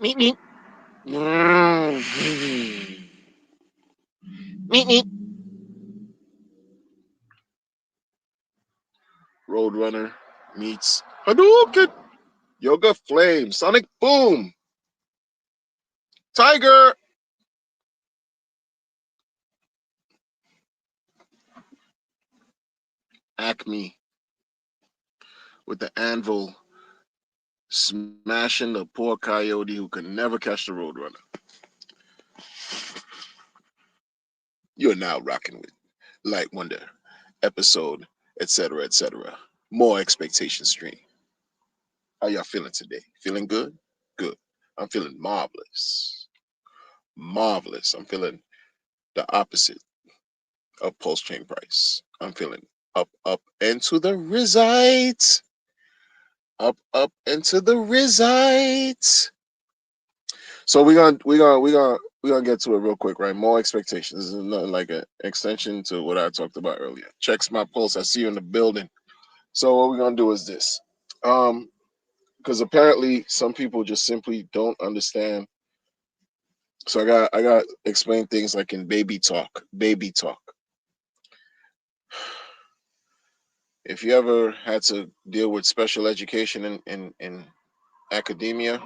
Meet me. Meet me. Roadrunner meets Hadouken, Yoga Flame, Sonic Boom, Tiger, Acme with the anvil smashing the poor coyote who could never catch the Roadrunner. You're now rocking with Light Wonder, episode, etc., etc. More expectation stream. How y'all feeling today? Feeling good? Good. I'm feeling marvelous. Marvelous. I'm feeling the opposite of Pulse Chain Price. I'm feeling up, up, and to the resides. Up, up, and to the resides. So we're gonna get to it real quick, right? More expectations. This is nothing like an extension to what I talked about earlier. Checks my pulse. I see you in the building. So what we're gonna do is this. Because apparently some people just simply don't understand. So I got explain things like in baby talk. Baby talk. If you ever had to deal with special education in academia,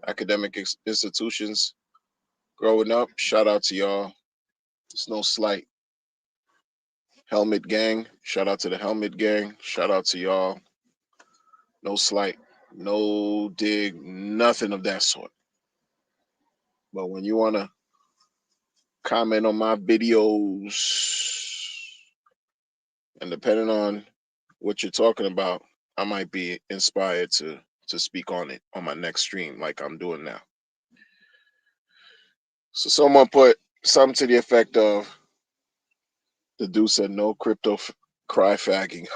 academic institutions growing up, shout out to y'all. It's no slight. Helmet gang, shout out to the helmet gang. Shout out to y'all. No slight, no dig, nothing of that sort. But when you wanna comment on my videos, and depending on what you're talking about, I might be inspired to speak on it on my next stream, like I'm doing now. So someone put something to the effect of the dude said no crypto cry fagging.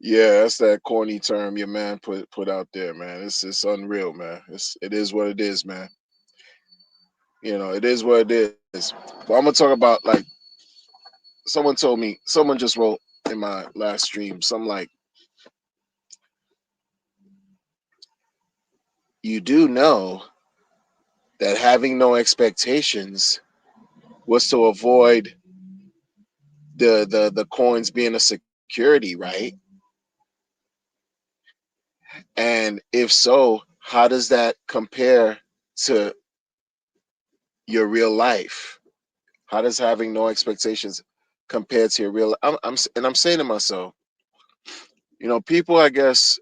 Yeah, that's that corny term your man put out there, man. It's unreal, man. It is what it is, man. You know, it is what it is. But I'm gonna talk about like someone told me, someone just wrote in my last stream, something like, you do know that having no expectations was to avoid the coins being a security, right? And if so, how does that compare to your real life? How does having no expectations compare to your real? I'm saying to myself, people, I guess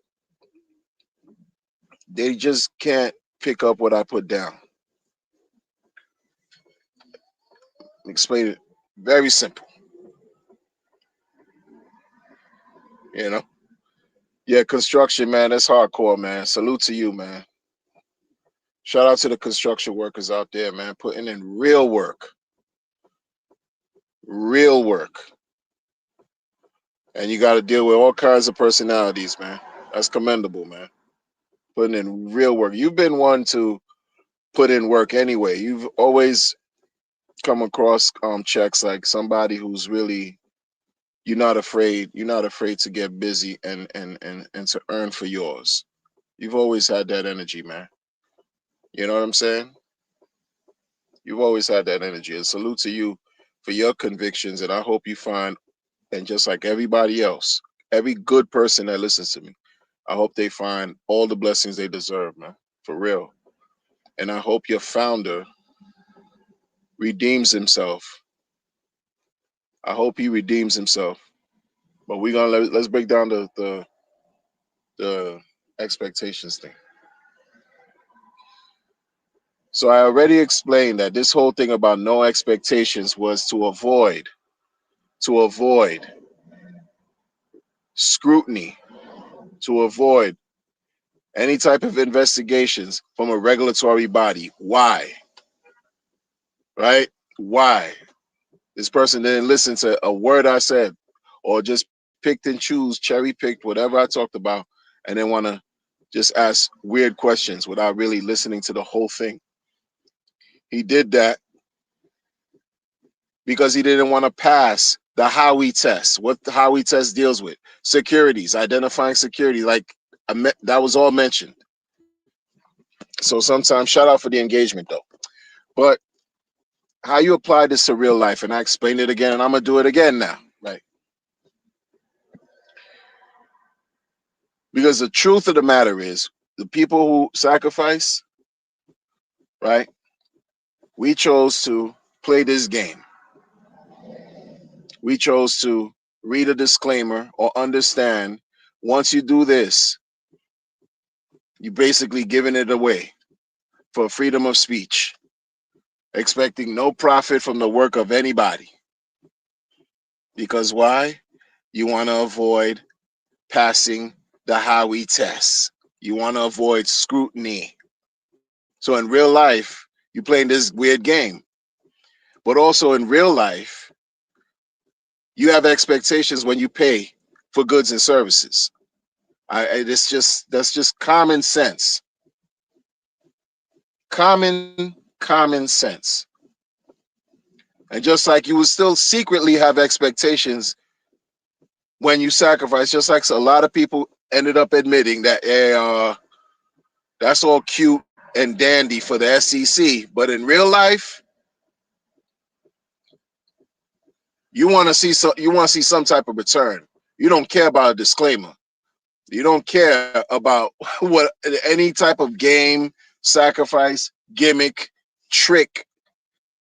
they just can't pick up what I put down. Explain it very simple. You know, yeah, construction, man, that's hardcore, man. Salute to you, man. Shout out to the construction workers out there, man, putting in real work, and you got to deal with all kinds of personalities, man. That's commendable, man. Putting in real work. You've been one to put in work anyway. You've always come across checks like somebody who's really, you're not afraid to get busy and to earn for yours. You've always had that energy, man. You know what I'm saying? You've always had that energy. And salute to you for your convictions. And I hope you find, and just like everybody else, every good person that listens to me, I hope they find all the blessings they deserve, man. For real. And I hope your founder redeems himself. I hope he redeems himself. But let's break down the expectations thing. So I already explained that this whole thing about no expectations was to avoid scrutiny, to avoid any type of investigations from a regulatory body. Why? Right? Why? This person didn't listen to a word I said, or just picked and choose, cherry picked whatever I talked about, and then want to just ask weird questions without really listening to the whole thing. He did that because he didn't want to pass the Howie test. What the Howie test deals with? Securities, identifying security. Like that was all mentioned. So sometimes, shout out for the engagement though. But how you apply this to real life, and I explained it again, and I'm gonna do it again now, right? Because the truth of the matter is, the people who sacrifice, right? We chose to play this game. We chose to read a disclaimer or understand once you do this, you're basically giving it away for freedom of speech, expecting no profit from the work of anybody. Because why? You want to avoid passing the Howey test. You want to avoid scrutiny. So in real life, you're playing this weird game. But also in real life, you have expectations when you pay for goods and services. It's just that's just common sense. Common sense. And just like you would still secretly have expectations when you sacrifice, just like a lot of people ended up admitting that, hey, that's all cute and dandy for the SEC, but in real life, you want to see some type of return. You don't care about a disclaimer. You don't care about what any type of game, sacrifice, gimmick, trick,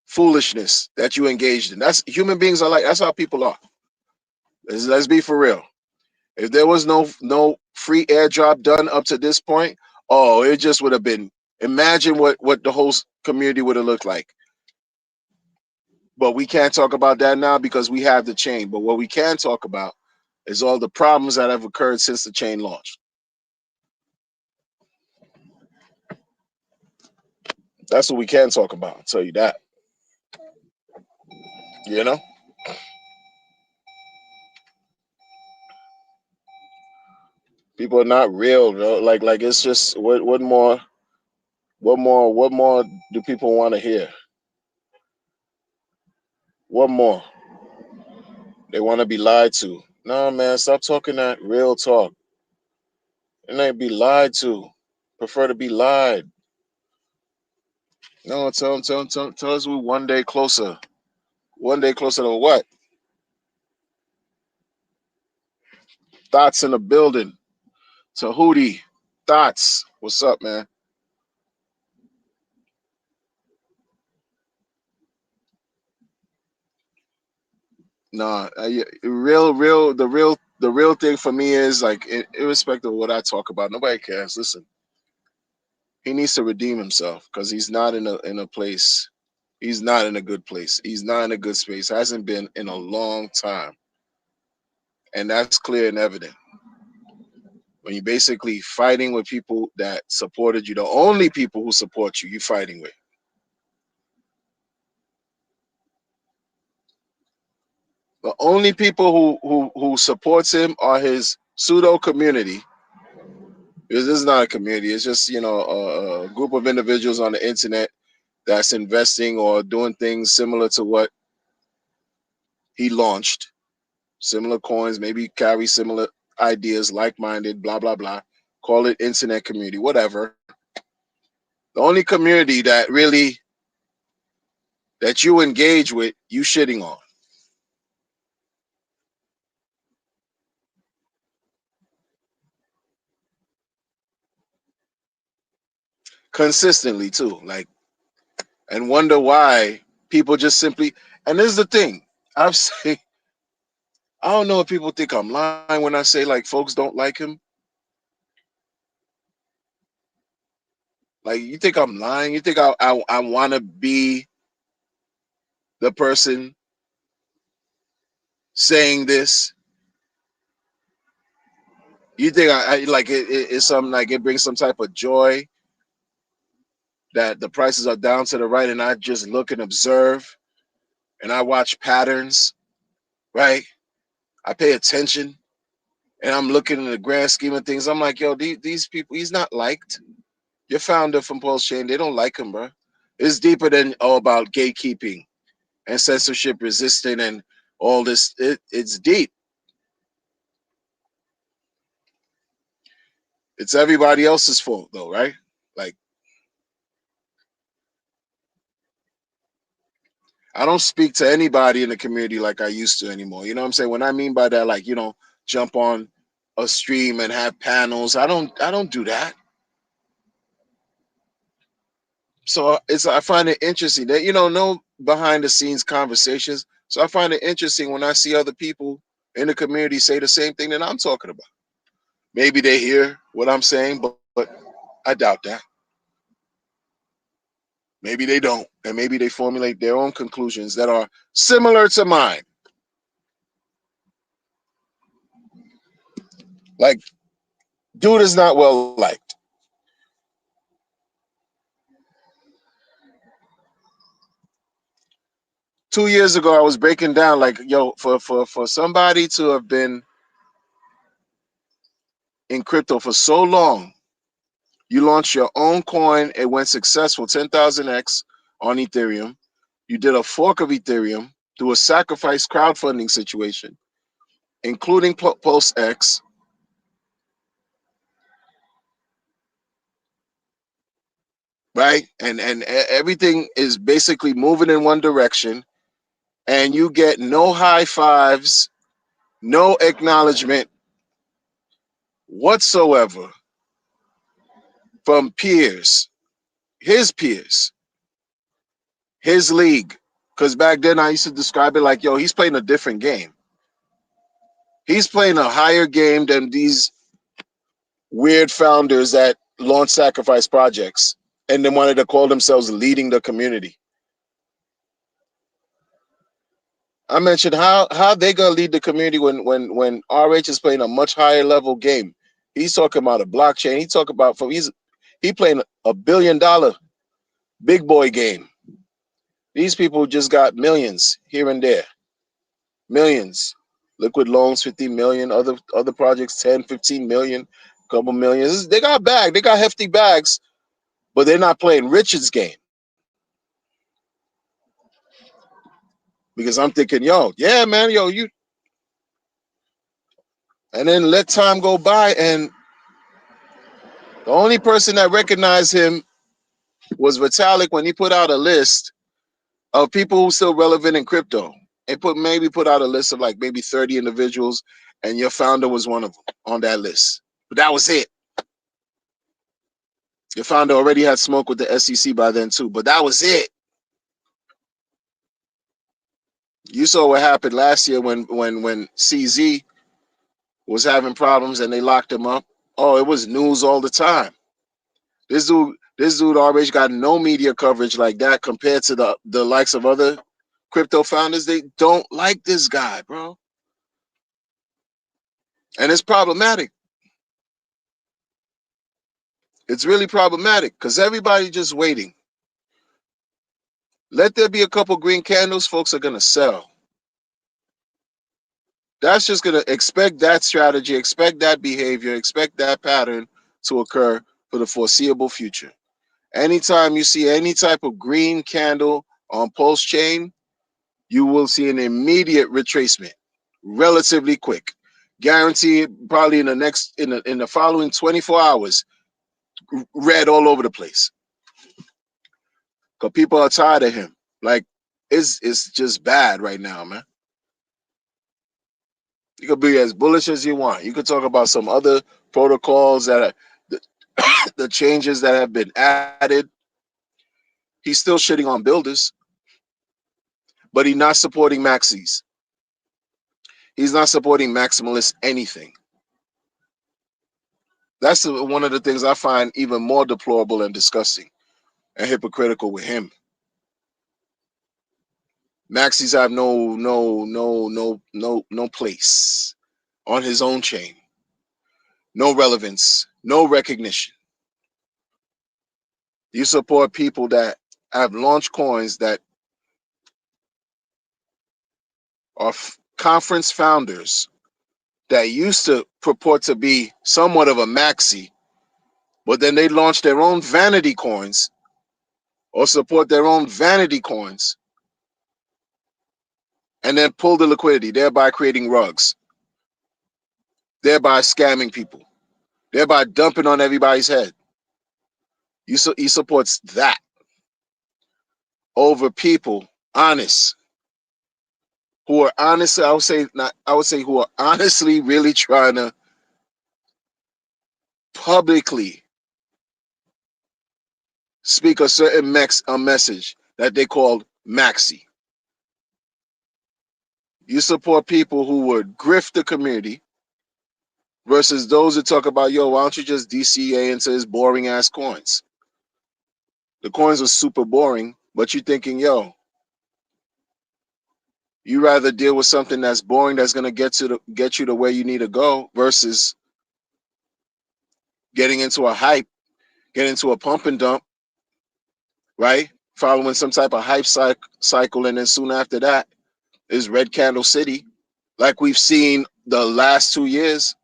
foolishness that you engaged in. That's human beings are like. That's how people are. Let's be for real. If there was no free airdrop done up to this point, oh, it just would have been. Imagine what the whole community would have looked like. But we can't talk about that now because we have the chain. But what we can talk about is all the problems that have occurred since the chain launched. That's what we can talk about. I'll tell you that. You know, people are not real, bro. Like it's just what more do people want to hear? What more? They want to be lied to. No, man, stop talking that real talk. And they be lied to. Prefer to be lied. No, tell us we one day closer. One day closer to what? Thoughts in the building. To Hootie. Thoughts. What's up, man? Nah, the real thing for me is like, irrespective of what I talk about, nobody cares. Listen, he needs to redeem himself because he's not in a place. He's not in a good place. He's not in a good space. Hasn't been in a long time, and that's clear and evident. When you're basically fighting with people that supported you, the only people who support you, you fighting with. The only people who supports him are his pseudo community. Because this is not a community. It's just a group of individuals on the internet that's investing or doing things similar to what he launched. Similar coins, maybe carry similar ideas, like-minded, blah blah blah. Call it internet community, whatever. The only community that really that you engage with, you shitting on consistently too. Like, and wonder why people just simply. And this is the thing. I've say I don't know if people think I'm lying when I say like folks don't like him. Like, you think I'm lying? You think I want to be the person saying this? You think I like it's something like it brings some type of joy that the prices are down to the right, and I just look and observe and I watch patterns, right? I pay attention and I'm looking in the grand scheme of things. I'm like, yo, these people, he's not liked. Your founder from Pulse Chain, they don't like him, bro. It's deeper than all about gatekeeping and censorship resistant and all this. It's deep. It's everybody else's fault though, right? Like, I don't speak to anybody in the community like I used to anymore. You know what I'm saying? When I mean by that, like, jump on a stream and have panels. I don't do that. So I find it interesting that no behind the scenes conversations. So I find it interesting when I see other people in the community say the same thing that I'm talking about. Maybe they hear what I'm saying, but I doubt that. Maybe they don't, and maybe they formulate their own conclusions that are similar to mine. Like, dude is not well liked. 2 years ago, I was breaking down like, yo, for somebody to have been in crypto for so long, you launched your own coin, it went successful, 10,000x on Ethereum. You did a fork of Ethereum through a sacrifice crowdfunding situation, including PulseX, right? And everything is basically moving in one direction, and you get no high fives, no acknowledgement whatsoever from peers, his league. Because back then I used to describe it like, yo, he's playing a different game. He's playing a higher game than these weird founders that launch sacrifice projects and then wanted to call themselves leading the community. I mentioned how they gonna lead the community when RH is playing a much higher level game. He's talking about a blockchain. He talking about he playing $1 billion big boy game. These people just got millions here and there. Millions. Liquid loans, 50 million, other projects, 10, 15 million, couple millions. They got they got hefty bags, but they're not playing Richard's game. Because I'm thinking, yo, yeah, man, yo, you, and then let time go by, and the only person that recognized him was Vitalik when he put out a list of people who still relevant in crypto. And put out a list of like maybe 30 individuals, and your founder was one of them on that list. But that was it. Your founder already had smoke with the SEC by then too, but that was it. You saw what happened last year when CZ was having problems and they locked him up. Oh, it was news all the time. This dude already got no media coverage like that compared to the likes of other crypto founders. They don't like this guy, bro. And it's problematic. It's really problematic because everybody just waiting. Let there be a couple green candles, folks are gonna sell. That's just gonna expect that strategy, expect that behavior, expect that pattern to occur for the foreseeable future. Anytime you see any type of green candle on Pulse Chain, you will see an immediate retracement, relatively quick. Guaranteed, probably in the following 24 hours, red all over the place. Because people are tired of him. Like, it's just bad right now, man. You could be as bullish as you want. You could talk about some other protocols that are the, the changes that have been added. He's still shitting on builders, but he's not supporting maxis. He's not supporting maximalists anything. That's one of the things I find even more deplorable and disgusting and hypocritical with him. Maxis have no place on his own chain, no relevance, no recognition. You support people that have launched coins that are conference founders that used to purport to be somewhat of a maxi, but then they launch their own vanity coins or support their own vanity coins and then pull the liquidity, thereby creating rugs, thereby scamming people, thereby dumping on everybody's head. He supports that over people honest, who are honestly, I would say not, I would say who are honestly really trying to publicly speak a certain a message that they called Maxi. You support people who would grift the community versus those that talk about, yo, why don't you just DCA into his boring ass coins? The coins are super boring, but you're thinking, yo, you rather deal with something that's boring that's gonna get you to where you need to go versus getting into a hype, getting into a pump and dump, right? Following some type of hype cycle, and then soon after that is Red Candle City, like we've seen the last 2 years.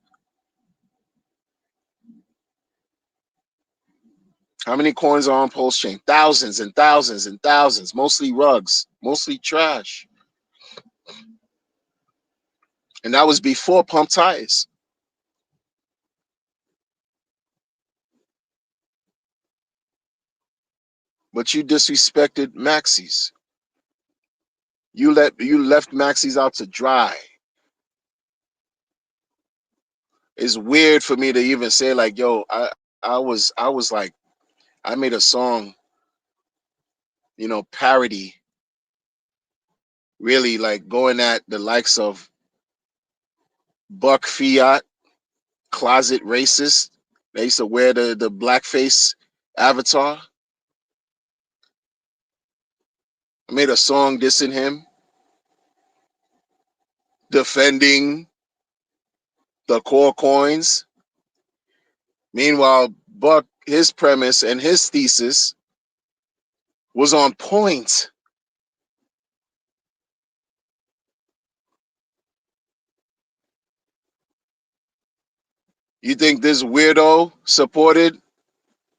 How many coins are on Pulse Chain? Thousands and thousands and thousands, mostly rugs, mostly trash. And that was before pump tires. But you disrespected Maxis. You left Maxis out to dry. It's weird for me to even say like, yo, I was like, I made a song, parody, really like going at the likes of Buck Fiat, closet racist. They used to wear the blackface avatar. I made a song dissing him, defending the core coins. Meanwhile, Buck, his premise and his thesis was on point. You think this weirdo supported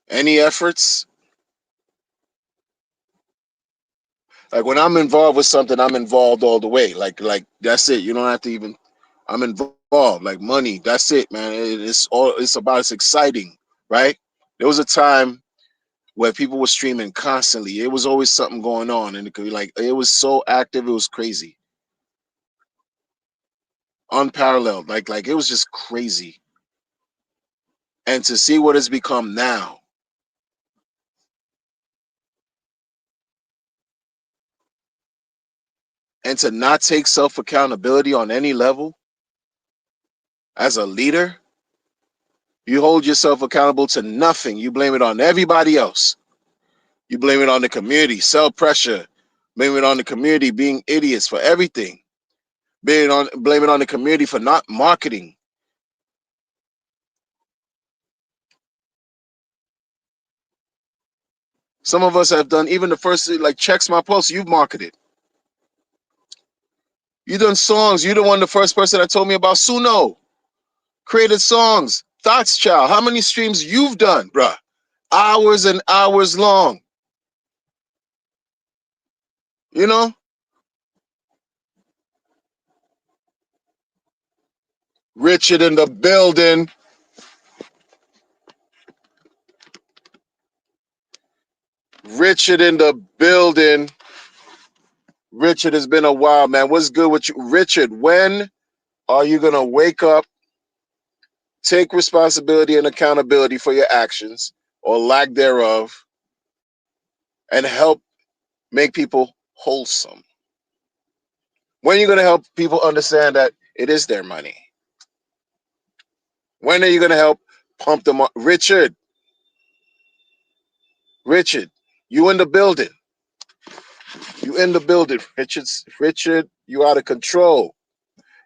any efforts? Like when I'm involved with something, I'm involved all the way. Like that's it. You don't have to even. I'm involved. Like money. That's it, man. It's about. It's exciting, right? There was a time where people were streaming constantly. It was always something going on, and it could be like it was so active. It was crazy, unparalleled. Like it was just crazy. And to see what it's become now, and to not take self accountability on any level as a leader, you hold yourself accountable to nothing. You blame it on everybody else. You blame it on the community, self pressure, blame it on the community being idiots for everything, blame it on the community for not marketing. Some of us have done even the first, like Checks My Pulse, you've marketed. You done songs. You the one, the first person that told me about Suno. Created songs. Thoughts Child. How many streams you've done, bruh? Hours and hours long. You know? Richard in the building. Richard in the building. Richard, has been a while, man. What's good with you? Richard, when are you going to wake up, take responsibility and accountability for your actions or lack thereof, and help make people wholesome? When are you going to help people understand that it is their money? When are you going to help pump them up? Richard, you in the building. You in the building, Richard, you out of control.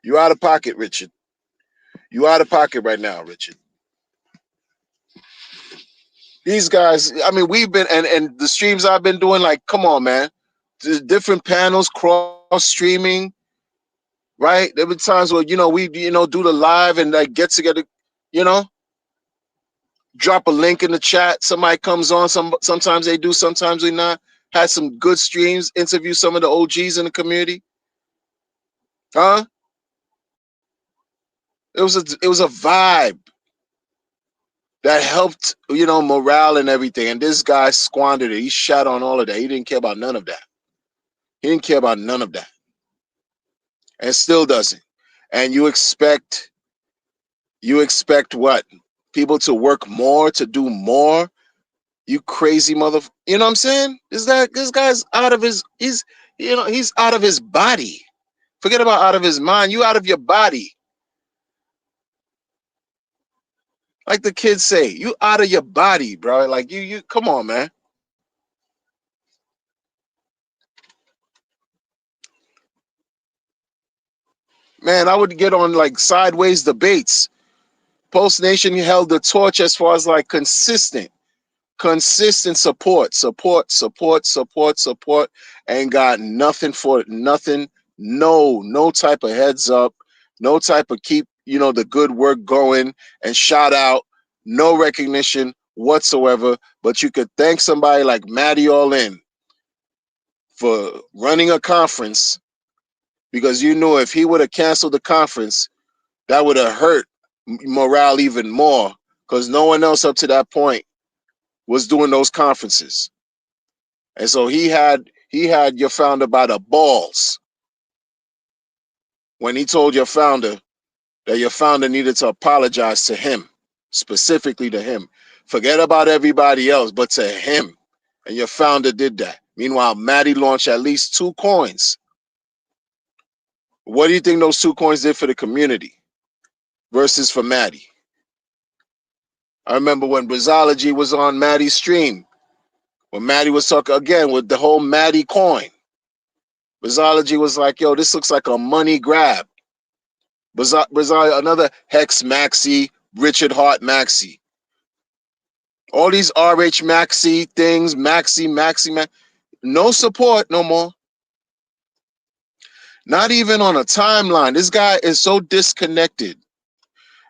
You out of pocket, Richard. You out of pocket right now, Richard. These guys, I mean, we've been and the streams I've been doing, like, come on, man. The different panels, cross streaming, right? There been times where we do the live and like get together, you know, drop a link in the chat. Somebody comes on. Sometimes they do, sometimes they not. Had some good streams. Interview some of the OGs in the community, huh? It was a vibe that helped, morale and everything. And this guy squandered it. He shot on all of that. He didn't care about none of that. He didn't care about none of that, and still doesn't. And you expect what? People to work more, to do more? You crazy mother, you know what I'm saying? This guy's out of his he's out of his body. Forget about out of his mind. You out of your body. Like the kids say, you out of your body, bro. Like you come on, man. Man, I would get on like sideways debates. Post Nation held the torch as far as like consistent support, ain't got nothing for it, nothing, no type of heads up, no type of keep, the good work going and shout out, no recognition whatsoever. But you could thank somebody like Matty All In for running a conference, because you know if he would have canceled the conference, that would have hurt morale even more, because no one else up to that point was doing those conferences. And so he had your founder by the balls when he told your founder that your founder needed to apologize to him, specifically to him. Forget about everybody else, but to him. And your founder did that. Meanwhile, Maddie launched at least 2 coins. What do you think those 2 coins did for the community versus for Maddie? I remember when Brazology was on Maddie's stream, when Maddie was talking again with the whole Maddie coin. Brazology was like, yo, this looks like a money grab. Brazil, another Hex Maxi, Richard Hart Maxi. All these RH Maxi things, Maxi, no support no more. Not even on a timeline. This guy is so disconnected.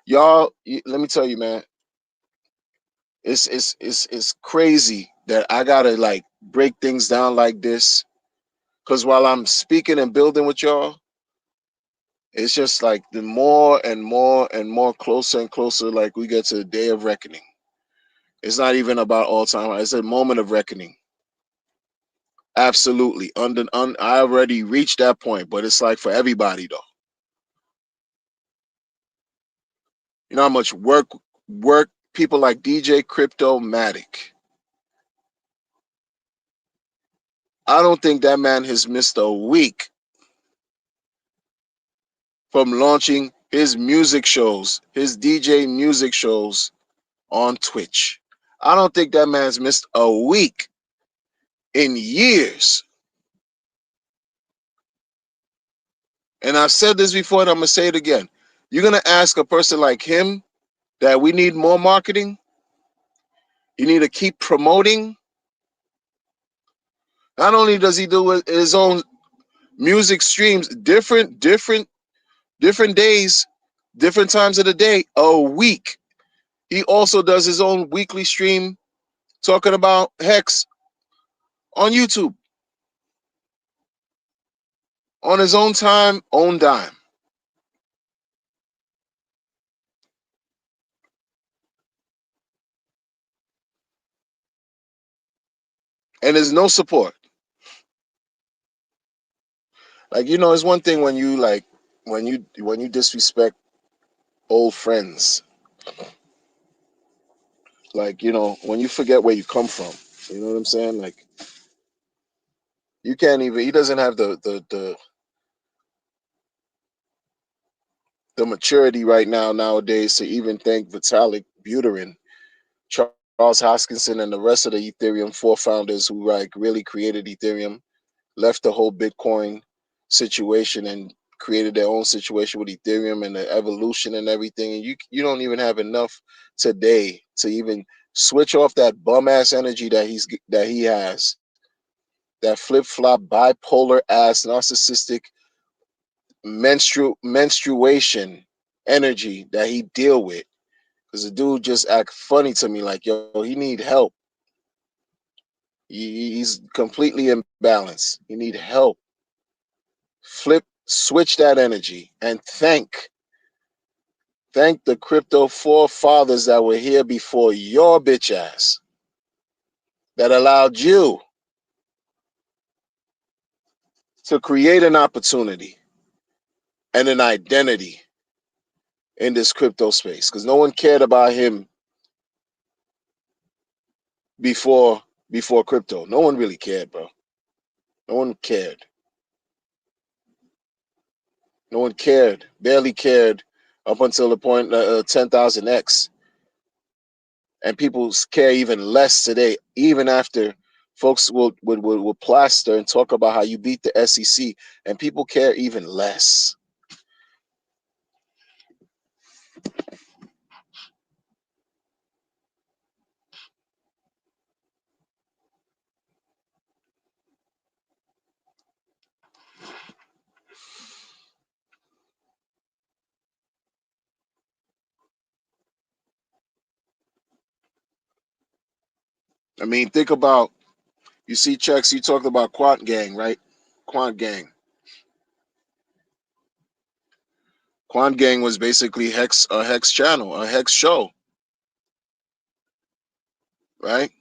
Y'all, let me tell you, man, it's crazy that I gotta like break things down like this. Cause while I'm speaking and building with y'all, it's just like the more and more and more closer and closer, like we get to the day of reckoning. It's not even about all time. It's a moment of reckoning. Absolutely. I already reached that point, but it's like for everybody though. You know how much work people like DJ Cryptomatic. I don't think that man has missed a week from launching his music shows, his DJ music shows on Twitch. I don't think that man's missed a week in years. And I've said this before and I'm going to say it again. You're going to ask a person like him that we need more marketing. You need to keep promoting. Not only does he do his own music streams, different days, different times of the day, a week. He also does his own weekly stream talking about Hex on YouTube on his own time, own dime. And there's no support. Like, it's one thing when you like when you disrespect old friends. Like, when you forget where you come from. You know what I'm saying? Like, you can't even, he doesn't have the maturity right now nowadays to even thank Vitalik Buterin, Charles Hoskinson, and the rest of the Ethereum four founders who like really created Ethereum, left the whole Bitcoin situation and created their own situation with Ethereum and the evolution and everything. And you don't even have enough today to even switch off that bum ass energy that he has, that flip flop bipolar ass narcissistic menstruation energy that he deal with. Because the dude just act funny to me, like, yo, he need help. He's completely imbalanced. He need help. Switch that energy and thank the crypto forefathers that were here before your bitch ass, that allowed you to create an opportunity and an identity in this crypto space, because no one cared about him before before crypto. No one really cared, bro. No one cared. No one cared. Barely cared up until the point 10,000x, and people care even less today. Even after folks will plaster and talk about how you beat the SEC, and people care even less. I mean, think about, you see checks. You talked about Quant Gang, right? Quant Gang. Quant Gang was basically a Hex channel, a Hex show, right?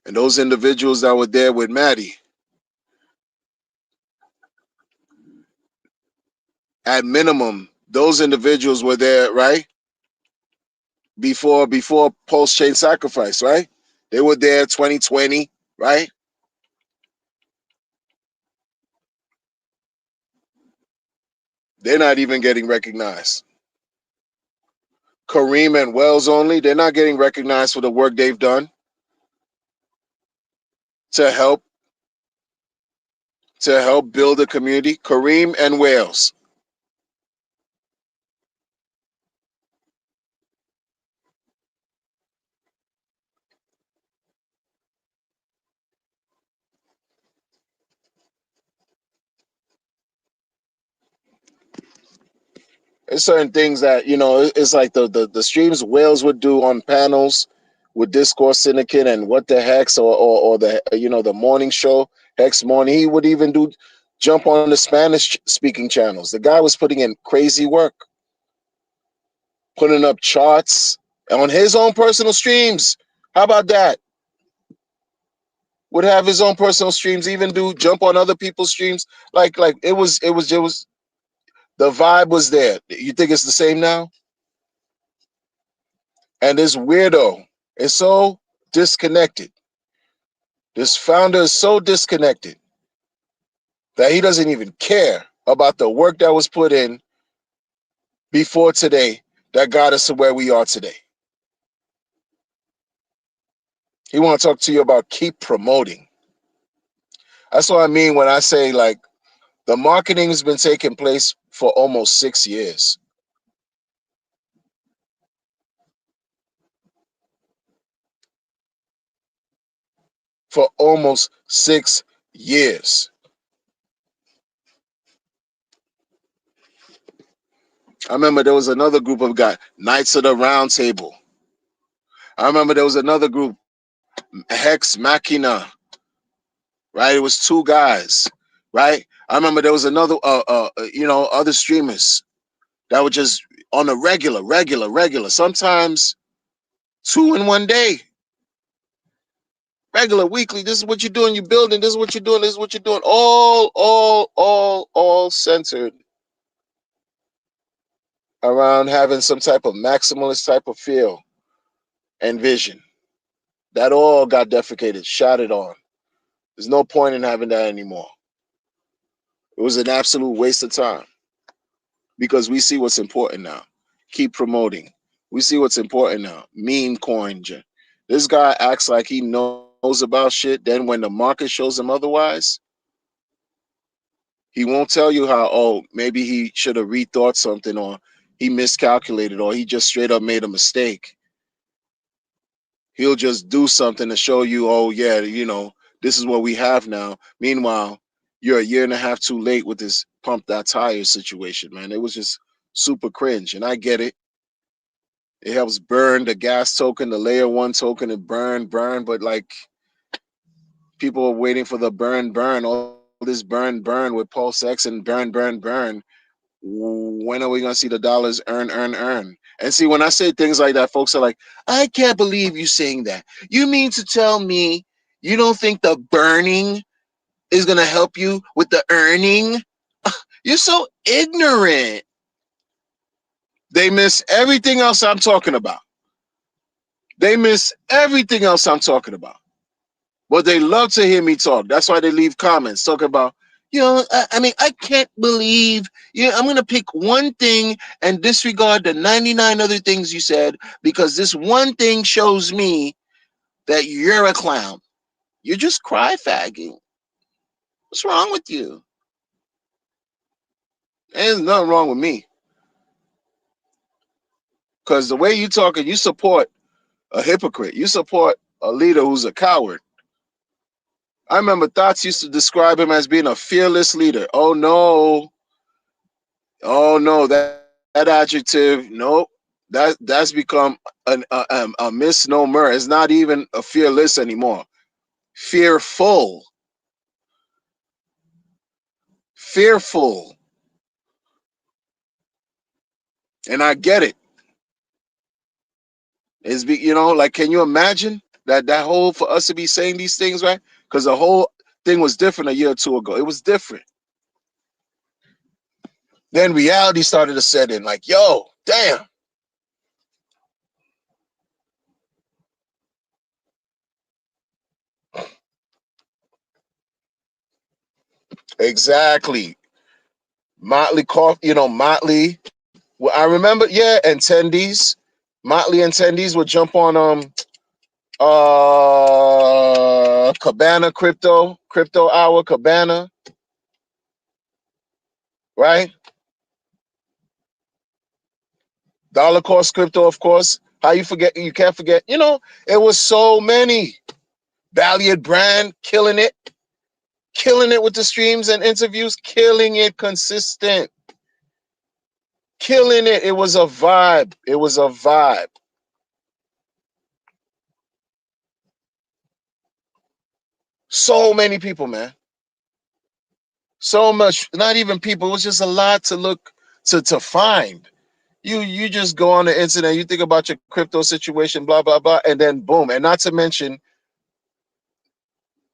And those individuals that were there with Maddie, at minimum, those individuals were there, right? Before post chain sacrifice, right? They were there 2020, right? They're not even getting recognized. Kareem and Wells only, they're not getting recognized for the work they've done to help build a community. Kareem and Wells. There's certain things that, it's like the streams Wales would do on panels with Discourse Syndicate and What the Hex, or the the morning show Hex Morning. He would even jump on the Spanish speaking channels. The guy was putting in crazy work, putting up charts on his own personal streams. How about that? Would have his own personal streams, even do jump on other people's streams. Like it was the vibe was there. You think it's the same now? And this weirdo is so disconnected. This founder is so disconnected that he doesn't even care about the work that was put in before today that got us to where we are today. He want to talk to you about keep promoting. That's what I mean when I say, like, the marketing has been taking place for almost 6 years. For almost 6 years. I remember there was another group of guys, Knights of the Round Table. I remember there was another group, Hex Machina, right? It was two guys, right? I remember there was another, other streamers that were just on a regular. Sometimes two in one day, regular, weekly. This is what you're doing. You're building. This is what you're doing. This is what you're doing. All centered around having some type of maximalist type of feel and vision. That all got defecated, shotted on. There's no point in having that anymore. It was an absolute waste of time, because we see what's important now. Keep promoting. We see what's important now. Meme coin. This guy acts like he knows about shit. Then when the market shows him otherwise, he won't tell you how, oh, maybe he should have rethought something, or he miscalculated, or he just straight up made a mistake. He'll just do something to show you, oh yeah, this is what we have now. Meanwhile, you're a year and a half too late with this pump that tire situation, man. It was just super cringe. And I get it. It helps burn the gas token, the layer one token, and burn. But like, people are waiting for the burn, all this burn with Pulse X and burn. When are we gonna see the dollars earn? And see, when I say things like that, folks are like, I can't believe you saying that. You mean to tell me you don't think the burning is going to help you with the earning. You're so ignorant. They miss everything else I'm talking about. They miss everything else I'm talking about. But they love to hear me talk. That's why they leave comments talking about, I mean, I can't believe, I'm going to pick one thing and disregard the 99 other things you said because this one thing shows me that you're a clown. You're just cry fagging. What's wrong with you? There's nothing wrong with me. Because the way you talking, you support a hypocrite. You support a leader who's a coward. I remember Thoughts used to describe him as being a fearless leader. Oh no. Oh no, that adjective, nope. That's become a misnomer. It's not even a fearless anymore. Fearful. Fearful. And I get it. Like, can you imagine that whole, for us to be saying these things, right? Because the whole thing was different a year or two ago. It was different. Then reality started to set in, like, yo, damn. Exactly. Motley Motley. Well, I remember, yeah, and Tendies. Motley and Tendies would jump on Cabana crypto hour, Cabana, right? Dollar cost crypto, of course. How you forget? You can't forget. It was so many. Valiant brand killing it with the streams and interviews, killing it consistent, killing it. It was a vibe. It was a vibe. So many people, man. So much. Not even people. It was just a lot to look to find. You just go on the internet, you think about your crypto situation, blah blah blah, and then boom. And not to mention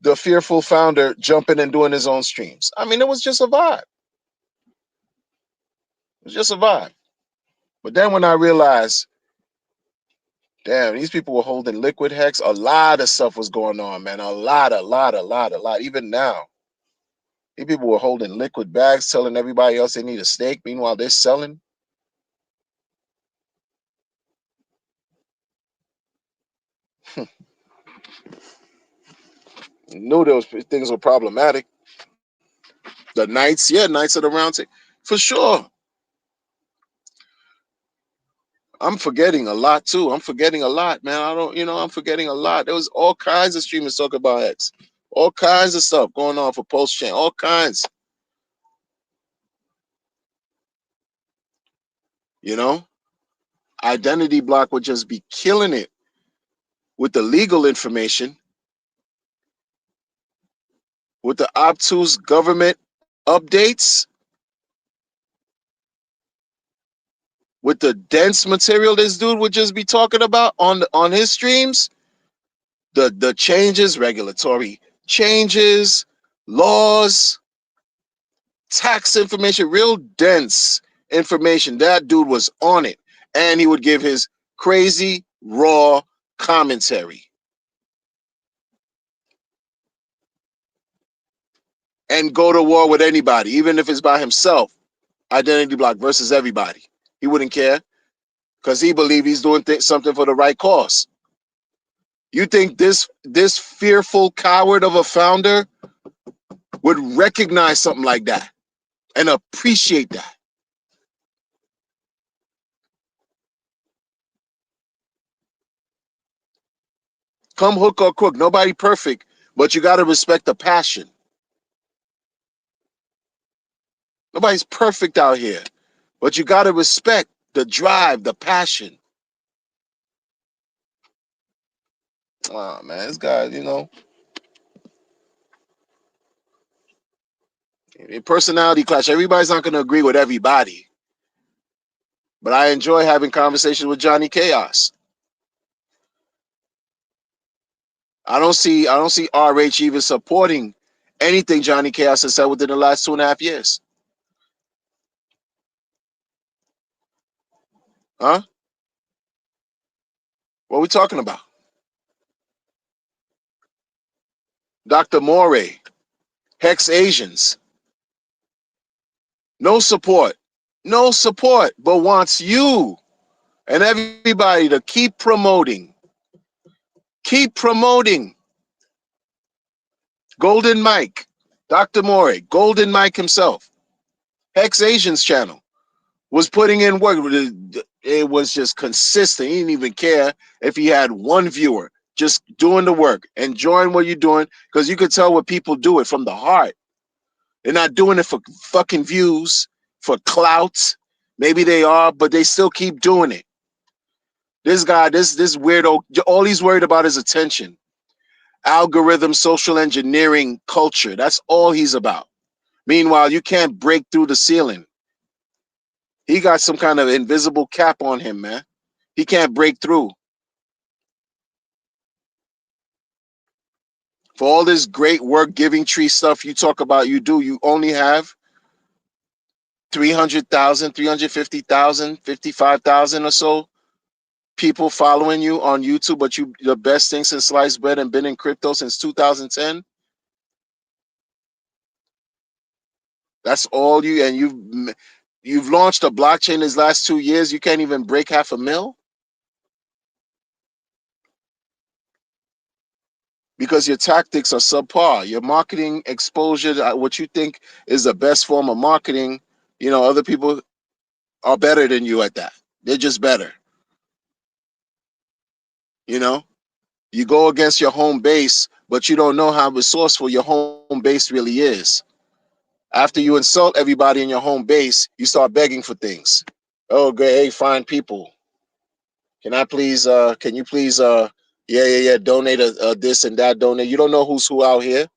the fearful founder jumping and doing his own streams. I mean, it was just a vibe. It was just a vibe. But then when I realized, damn, these people were holding liquid hex, a lot of stuff was going on, man. A lot. Even now, these people were holding liquid bags, telling everybody else they need a stake. Meanwhile, they're selling. Knew those things were problematic. The knights, yeah, knights of the round table, for sure. I'm forgetting a lot too. I'm forgetting a lot, man. I'm forgetting a lot. There was all kinds of streamers talking about X, all kinds of stuff going on for post chain, all kinds. You know, Identity Block would just be killing it with the legal information, with the obtuse government updates, with the dense material this dude would just be talking about on his streams. The changes, regulatory changes, laws, tax information, real dense information. That dude was on it. And he would give his crazy, raw commentary and go to war with anybody, even if it's by himself. Identity Block versus everybody. He wouldn't care because he believed he's doing something for the right cause. You think this fearful coward of a founder would recognize something like that and appreciate that? Come hook or crook, nobody perfect, but you got to respect the passion. Nobody's perfect out here, but you got to respect the drive, the passion. Oh man, this guy, personality clash. Everybody's not going to agree with everybody, but I enjoy having conversations with Johnny Chaos. I don't see RH even supporting Anything Johnny Chaos has said within the last 2.5 years. Huh? What are we talking about? Dr. Morey, Hex Asians. No support. No support, but wants you and everybody to keep promoting. Keep promoting. Golden Mike, Dr. Morey, Golden Mike himself, Hex Asians channel was putting in work. It was just consistent. He didn't even care if he had one viewer, just doing the work, enjoying what you're doing, because you could tell what people do it from the heart. They're not doing it for fucking views, for clout. Maybe they are, but they still keep doing it. This guy, this weirdo, all he's worried about is attention. Algorithm, social engineering, culture. That's all he's about. Meanwhile, you can't break through the ceiling. He got some kind of invisible cap on him, man. He can't break through. For all this great work, giving tree stuff you talk about, you only have 300,000, 350,000, 55,000 or so people following you on YouTube, but you the best thing since sliced bread and been in crypto since 2010. That's all you, and you've launched a blockchain these last 2 years. You can't even break half a mil because your tactics are subpar. Your marketing exposure, what you think is the best form of marketing, other people are better than you at that. They're just better. You know, you go against your home base, but you don't know how resourceful your home base really is. After you insult everybody in your home base, you start begging for things. Oh, great, hey, fine people. Can you please, yeah, donate this and that, donate. You don't know who's who out here.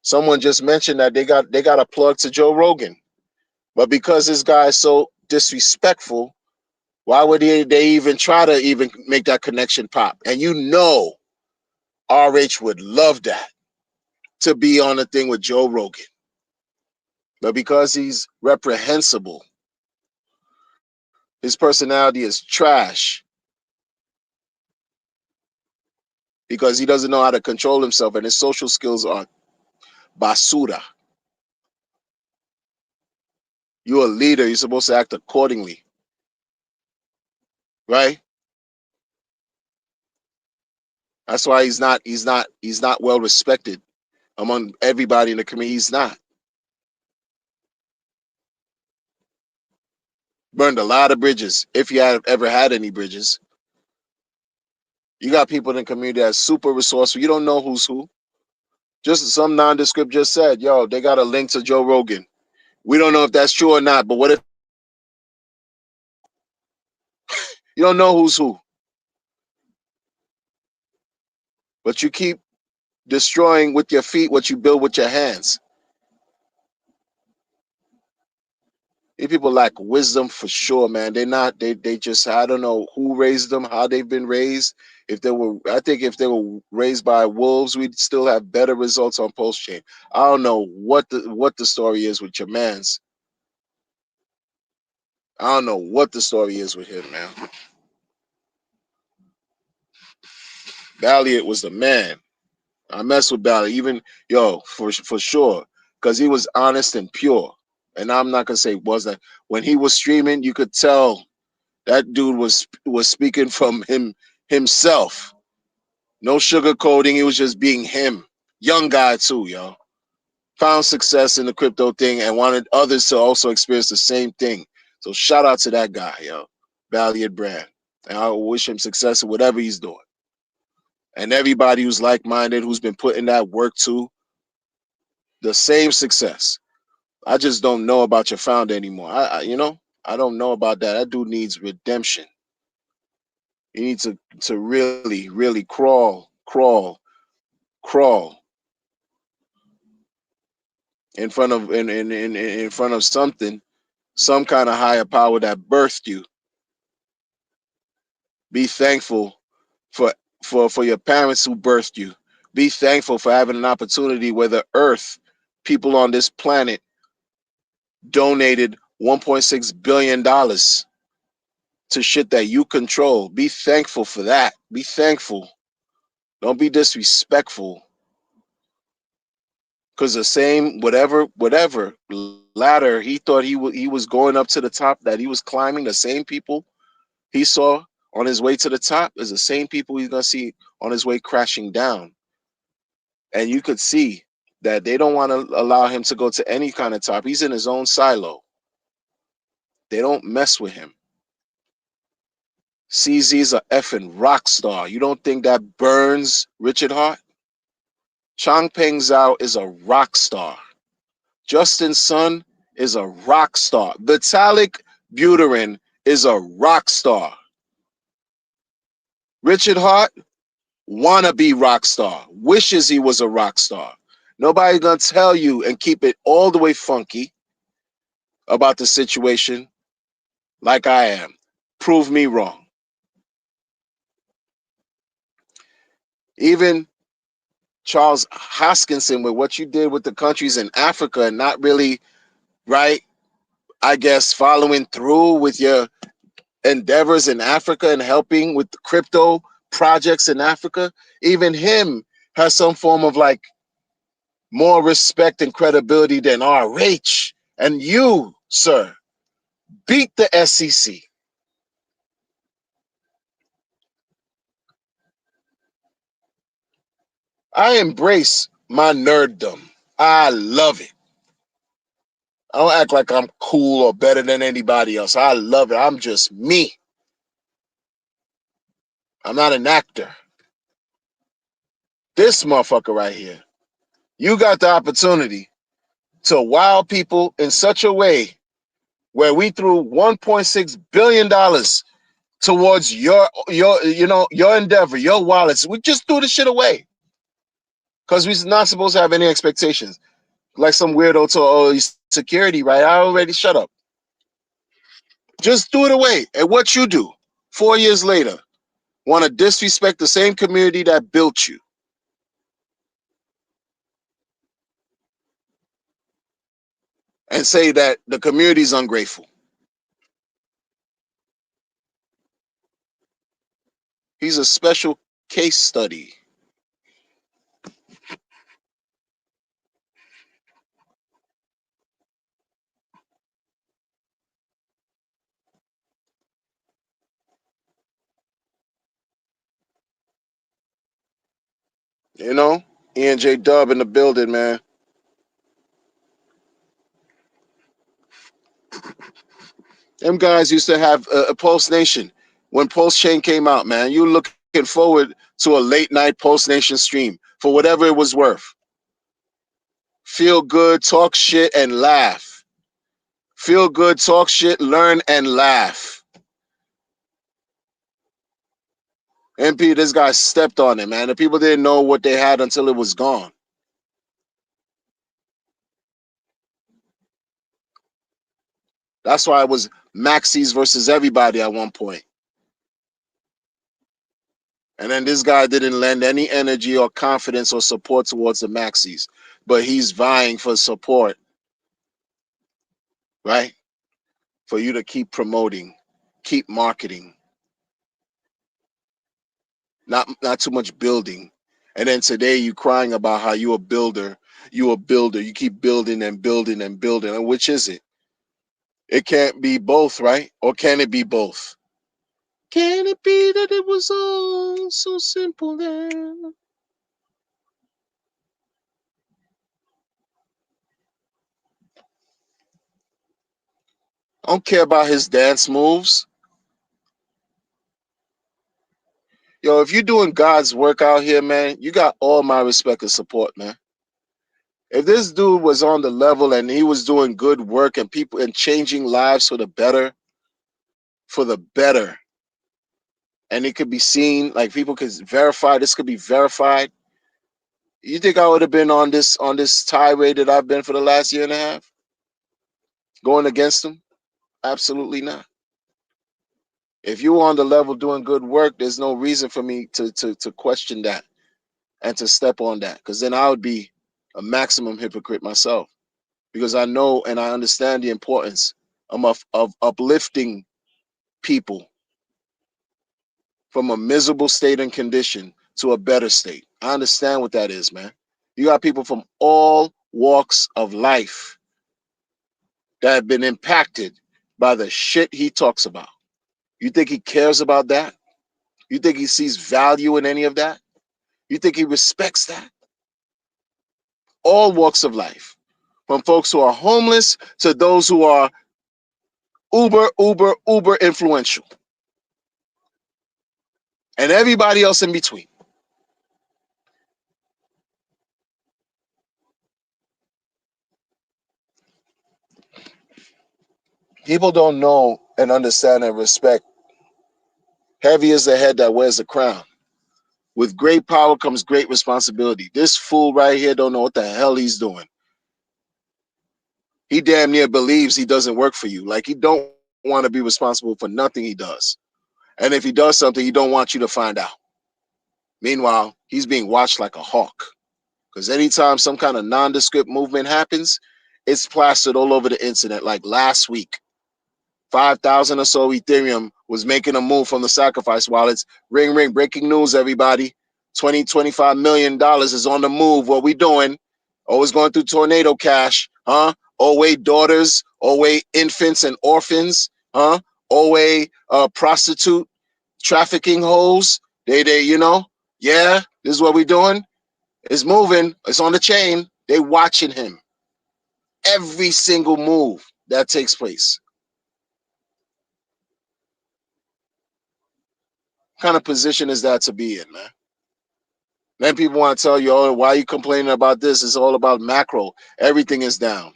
Someone just mentioned that they got a plug to Joe Rogan. But because this guy is so disrespectful, why would they even try to even make that connection pop? And RH would love that to be on a thing with Joe Rogan. But because he's reprehensible, his personality is trash because he doesn't know how to control himself and his social skills are basura. You're a leader. You're supposed to act accordingly, right? That's why he's not well respected among everybody in the community. He's not. Burned a lot of bridges. If you have ever had any bridges, you got people in the community that's super resourceful. You don't know who's who. Just some nondescript just said, yo, they got a link to Joe Rogan. We don't know if that's true or not, but what if you don't know who's who? But you keep destroying with your feet what you build with your hands. These people lack wisdom for sure, man. They're not. They just. I don't know who raised them, how they've been raised. I think if they were raised by wolves, we'd still have better results on post chain. I don't know what the story is with your man's. I don't know what the story is with him, man. Valiant was the man. I mess with Valiant, even for sure, because he was honest and pure. And I'm not gonna say was that when he was streaming, you could tell that dude was speaking from himself. No sugarcoating. He was just being him. Young guy too, yo. Found success in the crypto thing and wanted others to also experience the same thing. So shout out to that guy, yo. Valiant brand. And I wish him success in whatever he's doing. And everybody who's like-minded, who's been putting that work to the same success. I just don't know about your founder anymore. I don't know about that. That dude needs redemption. He needs to really, really crawl in front of something, some kind of higher power that birthed you. Be thankful for for your parents who birthed you. Be thankful for having an opportunity where the earth, people on this planet, donated $1.6 billion to shit that you control. Be thankful for that. Be thankful. Don't be disrespectful. Because the same whatever ladder he thought he was going up to the top, that he was climbing, the same people he saw on his way to the top is the same people he's gonna see on his way crashing down. And you could see that they don't want to allow him to go to any kind of top. He's in his own silo. They don't mess with him. CZ's a effing rock star. You don't think that burns Richard Hart? Changpeng Zhao is a rock star. Justin Sun is a rock star. Vitalik Buterin is a rock star. Richard Hart, wannabe rock star. Wishes he was a rock star. Nobody gonna tell you and keep it all the way funky about the situation like I am. Prove me wrong. Even Charles Hoskinson, with what you did with the countries in Africa and not really, right, I guess, following through with your endeavors in Africa and helping with the crypto projects in Africa, even him has some form of like more respect and credibility than RH. And you, sir, beat the SEC. I embrace my nerddom. I love it. I don't act like I'm cool or better than anybody else. I love it. I'm just me. I'm not an actor. This motherfucker right here, you got the opportunity to wow people in such a way where we threw $1.6 billion towards your endeavor, your wallets. We just threw the shit away because we're not supposed to have any expectations. Like some weirdo told, oh, security, right? I already shut up. Just threw it away. And what you do 4 years later, want to disrespect the same community that built you and say that the community is ungrateful. He's a special case study. You know, ENJ Dub in the building, man. Them guys used to have a Pulse Nation when Pulse Chain came out, man. You looking forward to a late night Pulse Nation stream for whatever it was worth. Feel good, talk shit, and laugh. Feel good, talk shit, learn, and laugh. MP, this guy stepped on it, man. The people didn't know what they had until it was gone. That's why it was Maxis versus everybody at one point. And then this guy didn't lend any energy or confidence or support towards the Maxis, but he's vying for support, right? For you to keep promoting, keep marketing, not too much building. And then today you crying about how you a builder, you keep building and building and building. And which is it? It can't be both, right? Or can it be both? Can it be that it was all so simple then? I don't care about his dance moves. Yo, if you're doing God's work out here, man, you got all my respect and support, man. If this dude was on the level and he was doing good work and people and changing lives for the better, and it could be seen, like people could verify, this could be verified. You think I would have been on this tirade that I've been for the last year and a half, going against him? Absolutely not. If you're on the level doing good work, there's no reason for me to question that and to step on that, because then I would be a maximum hypocrite myself, because I know and I understand the importance of uplifting people from a miserable state and condition to a better state. I understand what that is, man. You got people from all walks of life that have been impacted by the shit he talks about. You think he cares about that? You think he sees value in any of that? You think he respects that? All walks of life, from folks who are homeless to those who are uber influential, and everybody else in between. People don't know and understand and respect. Heavy is the head that wears the crown. With great power comes great responsibility. This fool right here don't know what the hell he's doing. He damn near believes he doesn't work for you. Like he don't want to be responsible for nothing he does. And if he does something, he don't want you to find out. Meanwhile, he's being watched like a hawk. Because anytime some kind of nondescript movement happens, it's plastered all over the internet. Like last week, 5,000 or so Ethereum was making a move from the sacrifice wallets. Ring, ring, breaking news, everybody. $25 million is on the move. What we doing? Always going through tornado cash, huh? Always daughters, always infants and orphans, huh? Always prostitute, trafficking hoes. Yeah, this is what we doing. It's moving. It's on the chain. They watching him. Every single move that takes place. What kind of position is that to be in, man? Then people want to tell you, oh, why are you complaining about this? It's all about macro. Everything is down.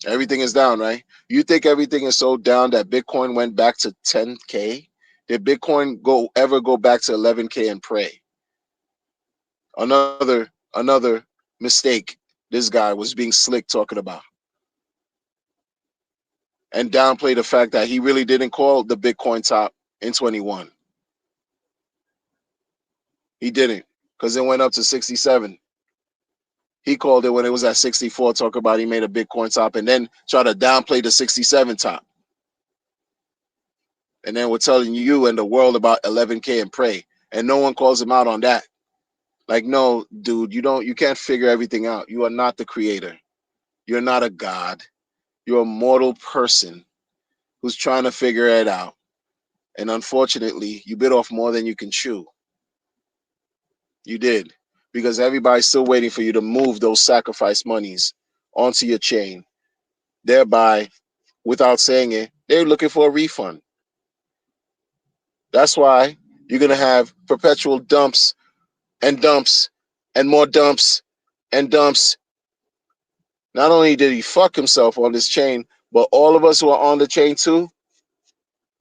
Everything is down, right? You think everything is so down that Bitcoin went back to 10K? Did Bitcoin ever go back to 11K and pray? Another mistake this guy was being slick talking about. And downplay the fact that he really didn't call the Bitcoin top in 21. He didn't, because it went up to 67. He called it when it was at 64, talk about he made a Bitcoin top, and then try to downplay the 67 top. And then we're telling you and the world about 11K and pray. And no one calls him out on that. Like, no, dude, you can't figure everything out. You are not the creator. You're not a god. You're a mortal person who's trying to figure it out. And unfortunately, you bit off more than you can chew. You did. Because everybody's still waiting for you to move those sacrifice monies onto your chain. Thereby, without saying it, they're looking for a refund. That's why you're going to have perpetual dumps and dumps and more dumps and dumps. Not only did he fuck himself on this chain, but all of us who are on the chain too,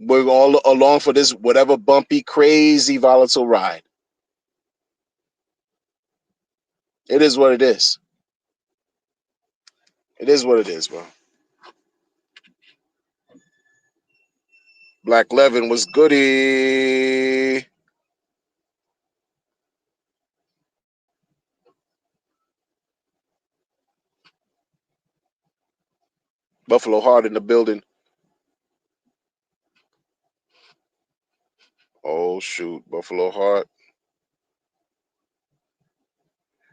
we're all along for this whatever bumpy, crazy, volatile ride. It is what it is. It is what it is, bro. Black Levin was goody. Buffalo Heart in the building. Oh shoot, Buffalo Heart.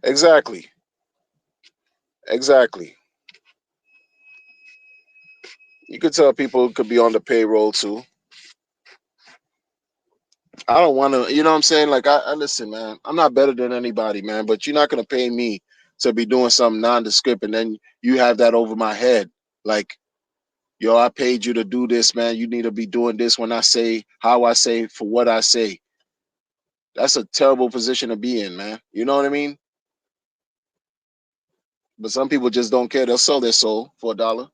Exactly. Exactly. You could tell people could be on the payroll too. I don't want to, you know what I'm saying? Like, I listen, man. I'm not better than anybody, man. But you're not gonna pay me to be doing something nondescript, and then you have that over my head. Like, yo, I paid you to do this, man. You need to be doing this when I say, how I say, for what I say. That's a terrible position to be in, man. You know what I mean? But some people just don't care. They'll sell their soul for $1.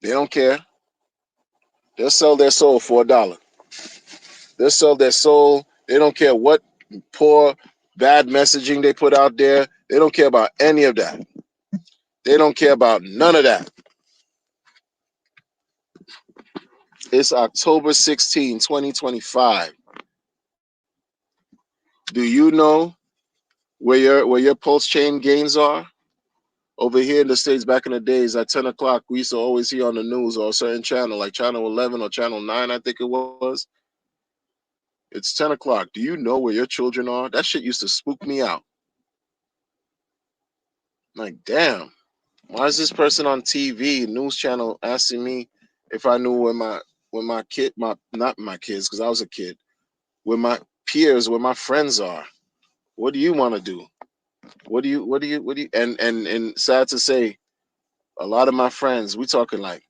They don't care. They'll sell their soul for $1. They'll sell their soul. They don't care what poor, bad messaging they put out there. They don't care about any of that. They don't care about none of that. It's October 16, 2025. Do you know where your pulse chain gains are? Over here in the States back in the days at 10 o'clock, we used to always hear on the news or a certain channel, like channel 11 or channel 9, I think it was. It's 10 o'clock. Do you know where your children are? That shit used to spook me out. Like, damn, why is this person on TV, news channel, asking me if I knew where my kid, my not my kids, because I was a kid, where my peers, where my friends are? What do you want to do? What do you and sad to say, a lot of my friends, you talking like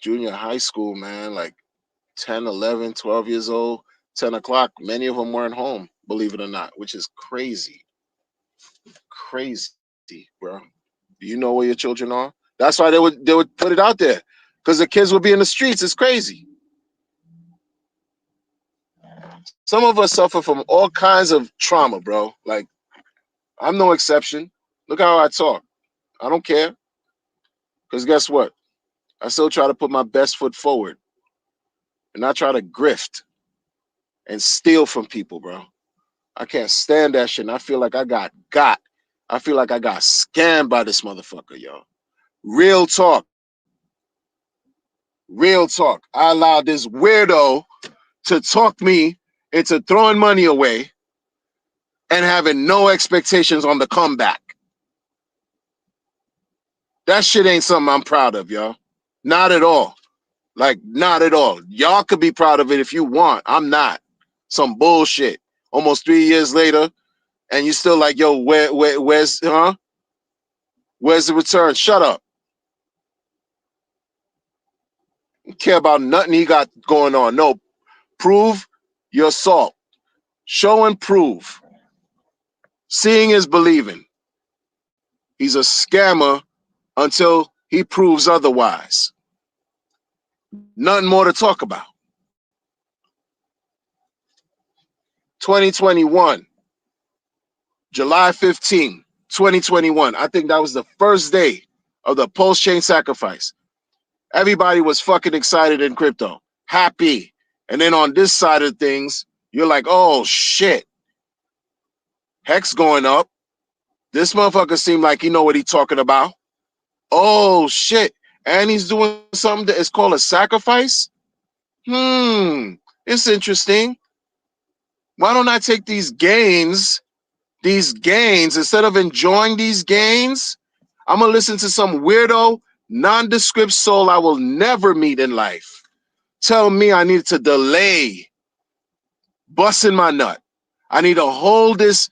junior high school, man, like 10, 11, 12 years old, 10 o'clock. Many of them weren't home, believe it or not, which is crazy. Crazy, bro. Do you know where your children are? That's why they would put it out there. Because the kids would be in the streets. It's crazy. Some of us suffer from all kinds of trauma, bro. Like, I'm no exception. Look how I talk. I don't care. Because guess what? I still try to put my best foot forward and not try to grift and steal from people, bro. I can't stand that shit. And I feel like I got. I feel like I got scammed by this motherfucker, yo. Real talk. Real talk. I allowed this weirdo to talk me into throwing money away and having no expectations on the comeback. That shit ain't something I'm proud of, y'all. Not at all. Like, not at all. Y'all could be proud of it if you want. I'm not. Some bullshit. Almost 3 years later, and you still like, yo, where's the return? Shut up. Don't care about nothing he got going on. No, prove your salt. Show and prove. Seeing is believing. He's a scammer until he proves otherwise. Nothing more to talk about. 2021, July 15, 2021. I think that was the first day of the Pulse Chain sacrifice. Everybody was fucking excited in crypto, happy. And then on this side of things, you're like, oh shit, Hex going up. This motherfucker seemed like he know what he talking about. Oh shit. And he's doing something that is called a sacrifice. It's interesting. Why don't I take these gains, instead of enjoying these gains, I'm gonna listen to some weirdo, nondescript soul I will never meet in life tell me I need to delay busting my nut. I need to hold this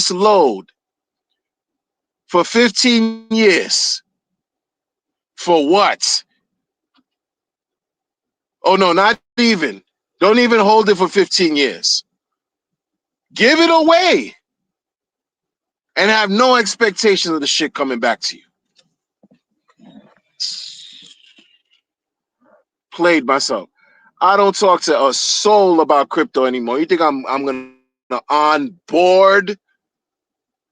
load for 15 years. For what? Oh no, not even. Don't even hold it for 15 years. Give it away and have no expectation of the shit coming back to you. Played myself. I don't talk to a soul about crypto anymore. You think I'm gonna onboard?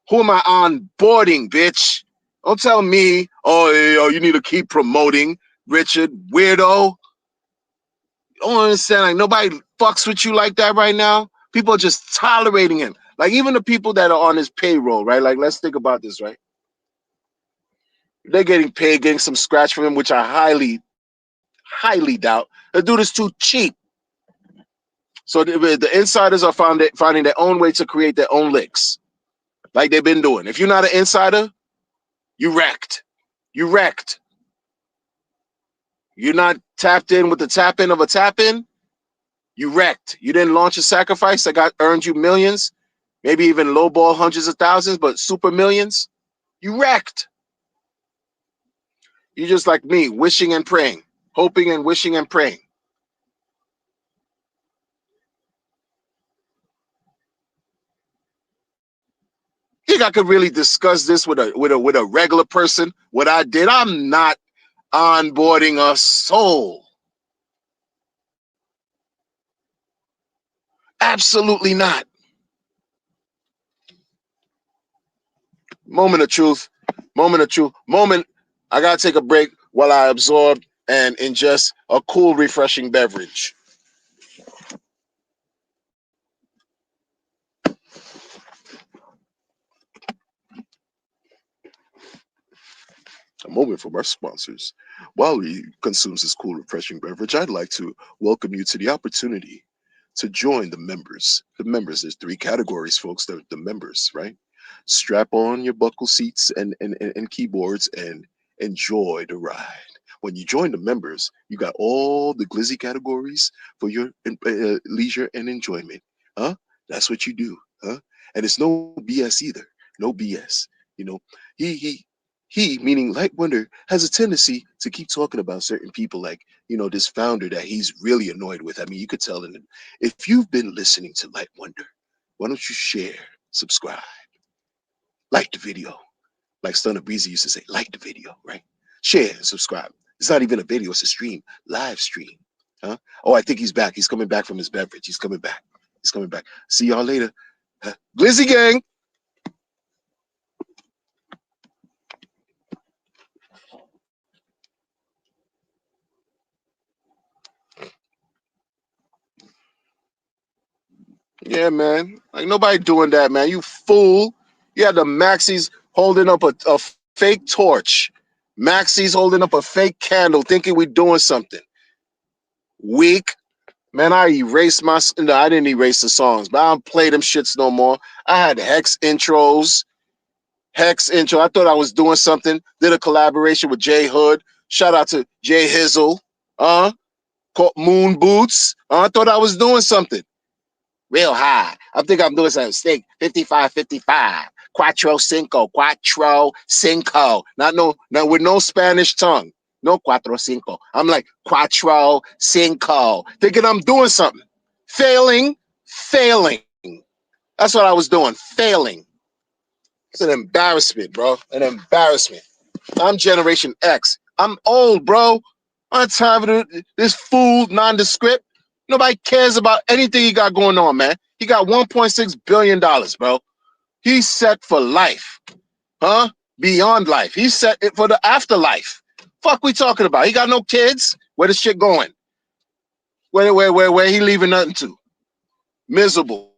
Who am I onboarding, bitch? Don't tell me, oh, you need to keep promoting Richard, weirdo. You don't understand. Like, nobody fucks with you like that right now. People are just tolerating him. Like, even the people that are on his payroll, right? Like, let's think about this, right? They're getting paid, getting some scratch from him, which I highly doubt. The dude is too cheap. So the insiders are finding their own way to create their own licks, like they've been doing. If you're not an insider, you wrecked. You wrecked. You're not tapped in with the tap in of a tap in. You wrecked. You didn't launch a sacrifice that got earned you millions, maybe even lowball hundreds of thousands, but super millions. You wrecked. You just like me, wishing and praying, hoping and wishing and praying. Think I could really discuss this with a regular person? What I did? I'm not onboarding a soul. Absolutely not. Moment of truth. Moment of truth. Moment. I gotta take a break while I absorb and ingest a cool, refreshing beverage. A moment from our sponsors. While he consumes this cool, refreshing beverage, I'd like to welcome you to the opportunity to join the members. The members, there's three categories, folks. The members, right? Strap on your buckle seats and keyboards and enjoy the ride. When you join the members, you got all the glizzy categories for your leisure and enjoyment. Huh? That's what you do. Huh? And it's no BS either. No BS. You know, he he he, meaning Light Wonder, has a tendency to keep talking about certain people, like, this founder that he's really annoyed with. I mean, you could tell in him. If you've been listening to Light Wonder, why don't you share, subscribe, like the video? Like Stunner Breezy used to say, like the video, right? Share and subscribe. It's not even a video, it's a stream, live stream. Huh? Oh, I think he's back. He's coming back from his beverage. He's coming back. He's coming back. See y'all later. Glizzy Gang. Yeah, man. Like nobody doing that, man. You fool. You had the Maxis holding up a fake torch. Maxis holding up a fake candle, thinking we doing something. Weak. Man, I erased my. No, I didn't erase the songs, but I don't play them shits no more. I had Hex intros. Hex intro. I thought I was doing something. Did a collaboration with Jay Hood. Shout out to Jay Hizzle. Called Moon Boots. I thought I was doing something real high. I think I'm doing something. Steak 55, 55. Quattro cinco. Quattro cinco. Not no, no, with no Spanish tongue. No cuatro cinco. I'm like quattro cinco. Thinking I'm doing something. Failing. Failing. That's what I was doing. Failing. It's an embarrassment, bro. An embarrassment. I'm Generation X. I'm old, bro. I'm tired of this fool nondescript. Nobody cares about anything he got going on, man. He got $1.6 billion, bro. He's set for life, huh? Beyond life. He's set it for the afterlife. Fuck, we talking about? He got no kids. Where the shit going? Where he leaving nothing to? Miserable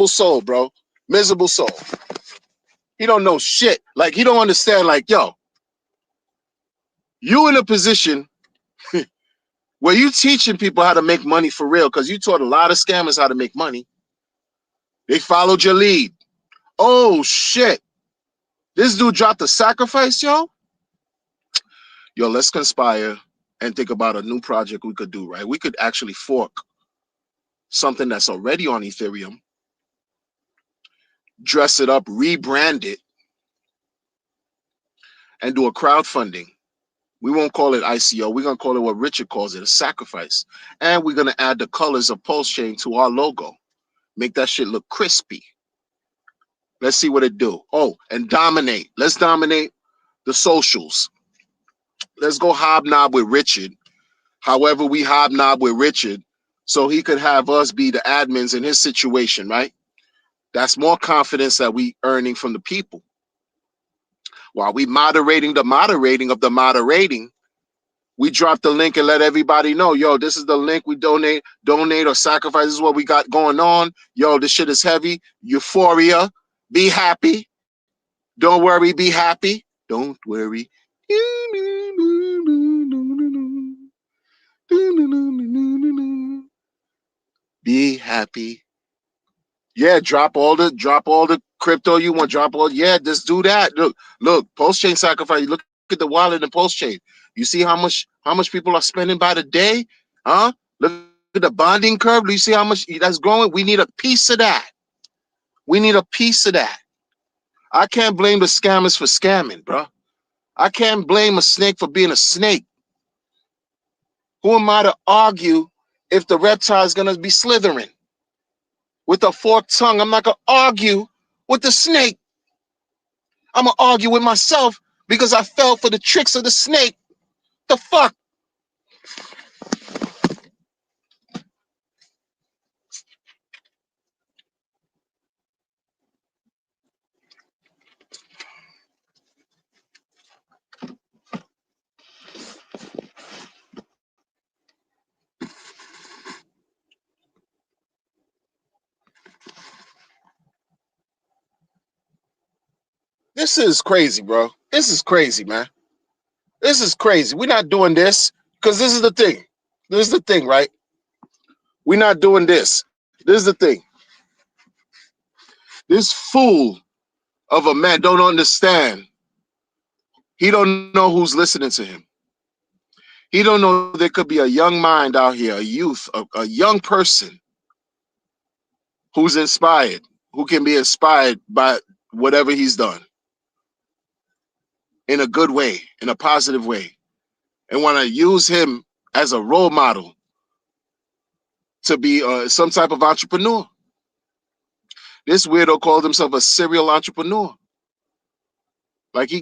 soul, bro. Miserable soul. He don't know shit. Like he don't understand. Like yo, you in a position where you teaching people how to make money for real, because you taught a lot of scammers how to make money. They followed your lead. Oh shit. This dude dropped a sacrifice, yo. Yo, let's conspire and think about a new project we could do, right? We could actually fork something that's already on Ethereum, dress it up, rebrand it, and do a crowdfunding. We won't call it ICO. We're going to call it what Richard calls it, a sacrifice. And we're going to add the colors of Pulse Chain to our logo. Make that shit look crispy. Let's see what it do. Oh, and dominate. Let's dominate the socials. Let's go hobnob with Richard. However, we hobnob with Richard so he could have us be the admins in his situation, right? That's more confidence that we earning from the people. While we moderating the moderating of the moderating, we drop the link and let everybody know, yo, this is the link. We donate or sacrifice. This is what we got going on. Yo, this shit is heavy. Euphoria. Be happy. Don't worry. Be happy. Don't worry. Be happy. Yeah, drop all the crypto you want. Drop all. Yeah, just do that. Look. Post chain sacrifice. Look at the wallet and post chain. You see how much people are spending by the day, huh? Look at the bonding curve. Do you see how much that's growing? We need a piece of that. We need a piece of that. I can't blame the scammers for scamming, bro. I can't blame a snake for being a snake. Who am I to argue if the reptile is gonna be slithering with a forked tongue? I'm not gonna argue with the snake. I'm gonna argue with myself because I fell for the tricks of the snake. The fuck? This is crazy, bro. This is crazy, man. This is crazy. We're not doing this because this is the thing. This is the thing, right? We're not doing this. This is the thing. This fool of a man don't understand. He don't know who's listening to him. He don't know there could be a young mind out here, a youth, a young person who's inspired, who can be inspired by whatever he's done in a good way, in a positive way, and want to use him as a role model to be some type of entrepreneur. This weirdo called himself a serial entrepreneur. Like he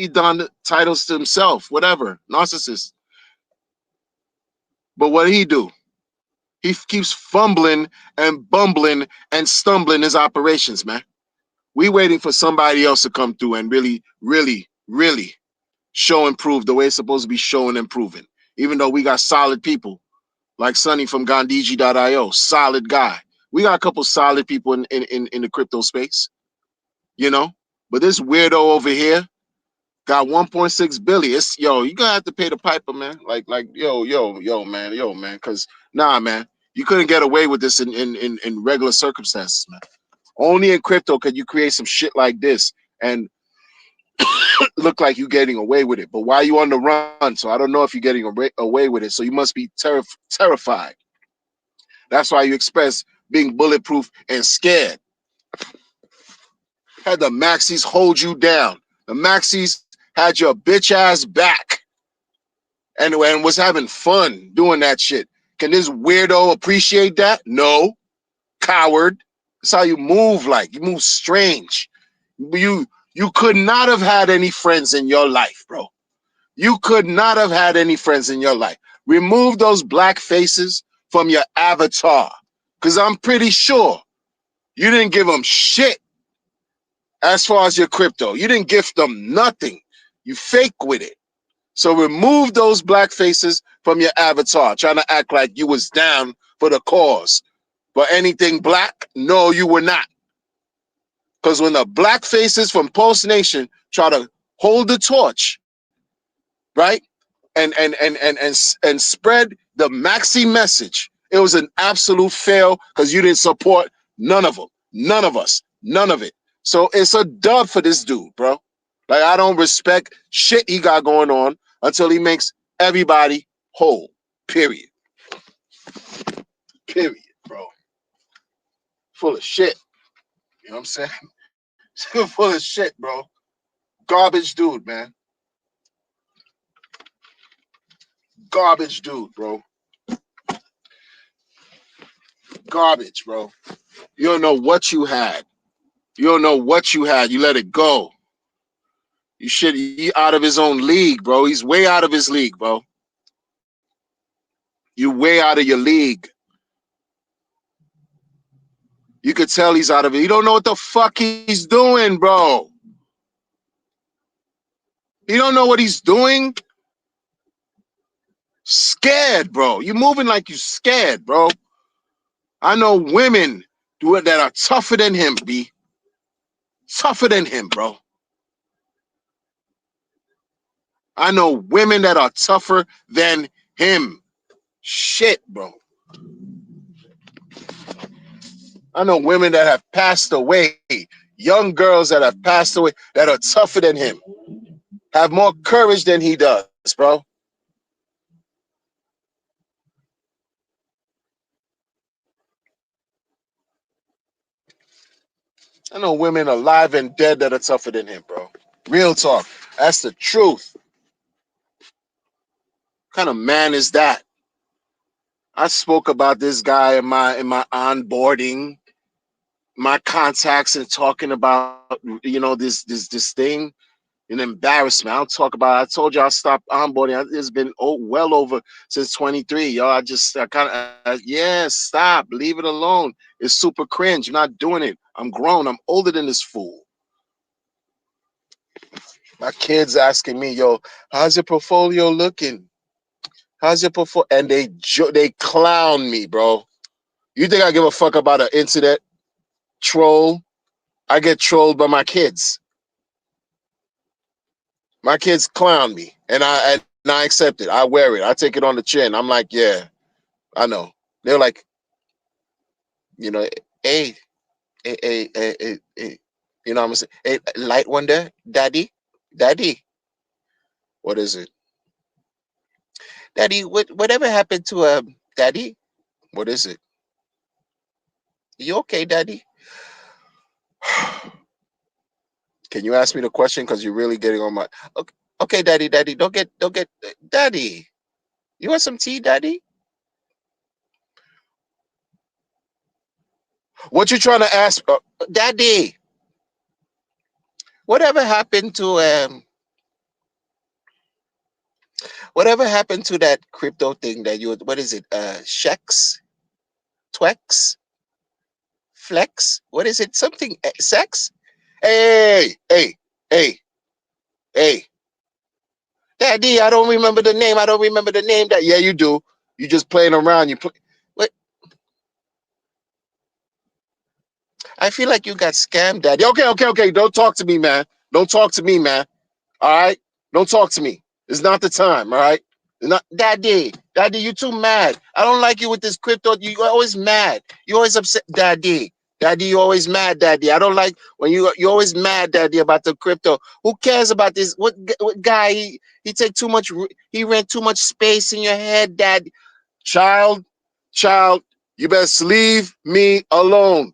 done titles to himself, whatever, narcissist. But what did he do? He keeps fumbling and bumbling and stumbling his operations, man. We waiting for somebody else to come through and really, really, really show and prove the way it's supposed to be showing and proving. Even though we got solid people like Sonny from Gandiji.io, solid guy. We got a couple solid people in the crypto space, you know. But this weirdo over here got 1.6 billion. It's, yo, you gonna have to pay the piper, man. Yo, man. Cause nah, man, you couldn't get away with this in regular circumstances, man. Only in crypto could you create some shit like this and look like you getting away with it. But why you on the run? So I don't know if you're getting away with it. So you must be terrified. That's why you express being bulletproof and scared. Had the maxis hold you down. The maxis had your bitch ass back and was having fun doing that shit. Can this weirdo appreciate that? No. Coward. That's how you move like. You move strange. You could not have had any friends in your life, bro. You could not have had any friends in your life. Remove those black faces from your avatar. Because I'm pretty sure you didn't give them shit as far as your crypto. You didn't gift them nothing. You fake with it. So remove those black faces from your avatar, trying to act like you was down for the cause. But anything black, no, you were not. Because when the black faces from Post Nation try to hold the torch, right, and spread the maxi message, it was an absolute fail because you didn't support none of them, none of us, none of it. So it's a dub for this dude, bro. Like, I don't respect shit he got going on until he makes everybody whole. Period. Period, bro. Full of shit. You know what I'm saying? Full of shit, bro. Garbage dude, man. Garbage dude, bro. Garbage, bro. You don't know what you had. You don't know what you had. You let it go. You should. He out of his own league, bro. He's way out of his league, bro. You way out of your league. You could tell he's out of it. You don't know what the fuck he's doing, bro. You don't know what he's doing. Scared, bro. You moving like you scared, bro. I know women that are tougher than him, B. Tougher than him, bro. I know women that are tougher than him. Shit, bro. I know women that have passed away, young girls that have passed away that are tougher than him, have more courage than he does, bro. I know women alive and dead that are tougher than him, bro. Real talk. That's the truth. What kind of man is that? I spoke about this guy in my onboarding, my contacts, and talking about, you know, this thing, an embarrassment. I don't talk about it. I told you I stopped onboarding. It's been well over since 23. Yo, I kind of, yeah, stop. Leave it alone. It's super cringe. You're not doing it. I'm grown. I'm older than this fool. My kids asking me, yo, how's your portfolio looking? How's your portfolio? And they clown me, bro. You think I give a fuck about an internet troll? I get trolled by my kids. My kids clown me, and I accept it. I wear it. I take it on the chin. I'm like, yeah, I know. They're like, you know, hey, hey. You know what I'm saying? Hey, light wonder, daddy. What is it, daddy? Whatever happened to daddy? What is it? You okay, daddy? Can you ask me the question? Because you're really getting on my. Okay, okay, daddy. Don't get, daddy. You want some tea, daddy? What you trying to ask, daddy? Whatever happened to whatever happened to that crypto thing that you? What is it? Shex, Twex, Flex. What is it? Something sex? Hey, hey, hey, daddy. I don't remember the name. I don't remember the name. That yeah, you do. You just playing around. You play. What? I feel like you got scammed, daddy. Okay. Don't talk to me, man. Don't talk to me, man. All right? Don't talk to me. It's not the time, all right? It's not Daddy, you too mad. I don't like you with this crypto. You always mad. You always upset, Daddy. Daddy, you always mad, Daddy. I don't like when you always mad, Daddy, about the crypto. Who cares about this? What guy? He take too much. He rent too much space in your head, Daddy. Child, child, you best leave me alone.